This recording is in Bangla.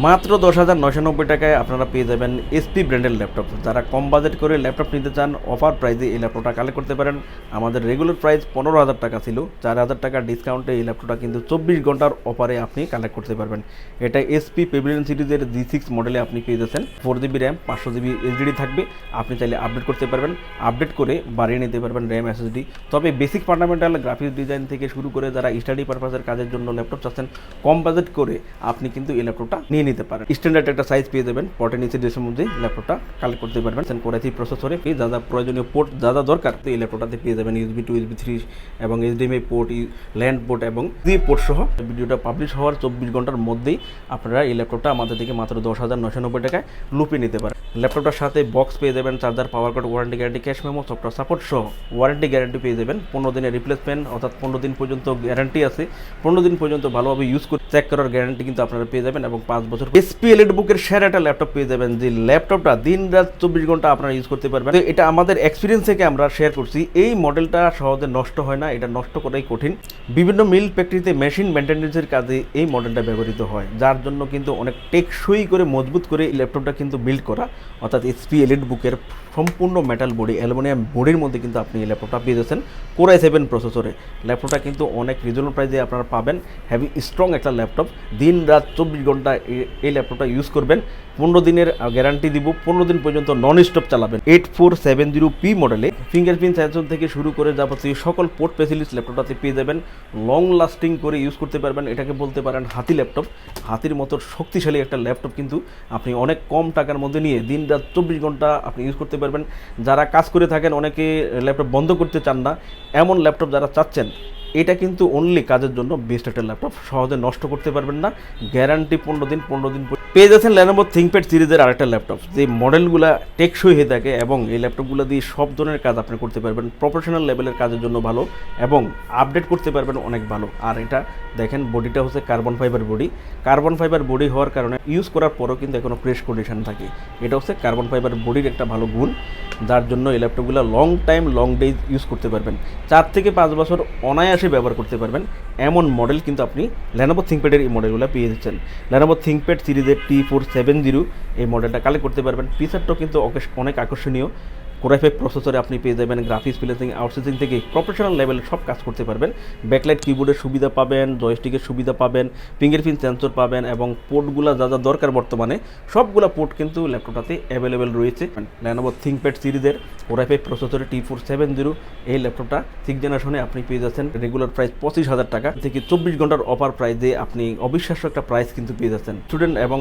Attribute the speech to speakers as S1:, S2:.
S1: মাত্র 10,990 টাকায় আপনারা পেয়ে যাবেন এসপি ব্র্যান্ডের ল্যাপটপ। যারা কম বাজেট করে ল্যাপটপ নিতে চান অফার প্রাইসে এই ল্যাপটপটা কালেক্ট করতে পারেন। আমাদের রেগুলার প্রাইস 15,000 টাকা ছিল, 4,000 টাকার ডিসকাউন্টে এই ল্যাপটপটা কিন্তু 24 ঘন্টার অফারে আপনি কালেক্ট করতে পারবেন। এটা এসপি পেভিলিয়ন সিরিজের G6 মডেলে আপনি পেয়ে যাচ্ছেন। 4GB র্যাম, 500GB SSD থাকবে। আপনি চাইলে আপডেট করতে পারবেন, আপডেট করে বাড়িয়ে নিতে পারবেন র্যাম SSD। তবে বেসিক ফান্ডামেন্টাল গ্রাফিক্স ডিজাইন থেকে শুরু করে যারা স্টাডি পারপাসের কাজের জন্য ল্যাপটপ চাচ্ছেন কম বাজেট করে, আপনি কিন্তু এই ল্যাপটপটা নিয়ে নিতে পারেন। স্ট্যান্ডার্ড একটা সাইজ পেয়ে যাবেন, 14 ইঞ্চি ডেসের মধ্যে ল্যাপটপটা কালেক্ট করতে পারবেন। Core i3 প্রসেসরে যা যা প্রয়োজনীয় পোর্ট যা যা দরকার এই ল্যাপটপটাতে পেয়ে যাবেন। USB 2, USB 3 এবং HDMI পোর্ট, ল্যান্ড পোর্ট এবং পোর্ট সহ। ভিডিওটা পাবলিশ হওয়ার 24 ঘন্টার মধ্যেই আপনারা এই ল্যাপটপটা আমাদের থেকে মাত্র 10,990 টাকায় লুপে নিতে পারেন। ল্যাপটপটার সাথে বক্স পেয়ে যাবেন, charger, power card, warranty guarantee, cash memo, software support সহ ওয়ারেন্টি গ্যারান্টি পেয়ে যাবেন। 15 দিনের রিপ্লেসমেন্ট, অর্থাৎ 15 দিন পর্যন্ত গ্যারান্টি আছে। 15 দিন পর্যন্ত ভালোভাবে ইউজ করে চেক করার গ্যারান্টি কিন্তু আপনারা পেয়ে যাবেন এবং 5 বছর এসপি এলিট বুকের শেয়ার একটা ল্যাপটপ পেয়ে যাবেন, যে ল্যাপটপটা দিন রাত 24 ঘন্টা আপনারা ইউজ করতে পারবেন। এটা আমাদের এক্সপিরিয়েন্স থেকে আমরা শেয়ার করছি। এই মডেলটা সহজে নষ্ট হয় না, এটা নষ্ট করাই কঠিন। বিভিন্ন মিল ফ্যাক্টরিতে মেশিন মেনটেন্যান্সের কাজে এই মডেলটা ব্যবহৃত হয়, যার জন্য কিন্তু অনেক টেকসই করে মজবুত করে এই ল্যাপটপটা কিন্তু বিল্ড করা। অর্থাৎ এসপি এলিট বুকের সম্পূর্ণ মেটাল বডি, অ্যালুমিনিয়াম বডির মধ্যে কিন্তু আপনি এই ল্যাপটপটা পেয়ে যাচ্ছেন Core i7 প্রসেসরে। ল্যাপটপটা কিন্তু অনেক রিজনেবল প্রাইসে আপনারা পাবেন। হ্যাভি স্ট্রং একটা ল্যাপটপ, দিন রাত 24 ঘন্টা এই ল্যাপটপটা ইউজ করবেন। 15 দিনের গ্যারান্টি দিব, 15 দিন পর্যন্ত নন স্টপ চালাবেন। 8470P মডেলে ফিঙ্গারপ্রিন্ট সেন্সর থেকে শুরু করে যাবতীয় সকল পোর্ট ফেসিলিটিস ল্যাপটপটাতে পেয়ে যাবেন। লং লাস্টিং করে ইউজ করতে পারবেন। এটাকে বলতে পারেন হাতি ল্যাপটপ। হাতির মতো শক্তিশালী একটা ল্যাপটপ কিন্তু আপনি অনেক কম টাকার মধ্যে নিয়ে দিন রাত 24 ঘন্টা আপনি ইউজ করতে পারবেন। যারা কাজ করে থাকেন, অনেকে ল্যাপটপ বন্ধ করতে চান না, এমন ল্যাপটপ যারা চাচ্ছেন, এটা কিন্তু অনলি কাজের জন্য বেস্ট একটা ল্যাপটপ। সহজে নষ্ট করতে পারবেন না, গ্যারান্টি 15 দিন। 15 দিন পেয়ে যাচ্ছেন Lenovo ThinkPad সিরিজের আরেকটা ল্যাপটপ, যে মডেলগুলো টেকসই হয়ে থাকে এবং এই ল্যাপটপগুলো দিয়ে সব ধরনের কাজ আপনি করতে পারবেন। প্রফেশনাল লেভেলের কাজের জন্য ভালো এবং আপডেট করতে পারবেন অনেক ভালো। আর এটা দেখেন, বডিটা হচ্ছে carbon fibre body. Carbon fibre body হওয়ার কারণে ইউজ করার পরও কিন্তু এখনও ফ্রেশ কন্ডিশন থাকে। এটা হচ্ছে কার্বন ফাইবার বডির একটা ভালো গুণ, যার জন্য এই ল্যাপটপগুলো long time long days use করতে পারবেন। 4 থেকে 5 বছর অনায়াসে ব্যবহার করতে পারবেন, এমন মডেল কিন্তু আপনি Lenovo ThinkPad-এর এই মডেলগুলো পেয়ে যাচ্ছেন। Lenovo ThinkPad সিরিজের T470 এই মডেলটা কালেক্ট করতে পারবেন। ফিচারটাও কিন্তু অনেক আকর্ষণীয়। Core i5 প্রসেসরে আপনি পেয়ে যাবেন গ্রাফিক্স, প্লেসিং, আউটসোর্সিং থেকে প্রফেশনাল লেভেলের সব কাজ করতে পারবেন। ব্যাকলাইট কিবোর্ডের সুবিধা পাবেন, জয়স্টিকের সুবিধা পাবেন, ফিঙ্গারপ্রিন্ট সেন্সর পাবেন এবং পোর্টগুলো যা যা দরকার বর্তমানে সবগুলো পোর্ট কিন্তু ল্যাপটপটাতে অ্যাভেলেবেল রয়েছে। Lenovo ThinkPad সিরিজের Core i5 প্রসেসরে T470 এই ল্যাপটপটা 6th জেনারেশনে আপনি পেয়ে যাচ্ছেন রেগুলার প্রাইস 25,000 টাকা থেকে 24 ঘন্টার অফার প্রাইসে আপনি অবিশ্বাস্য একটা প্রাইস কিন্তু পেয়ে যাচ্ছেন। স্টুডেন্ট এবং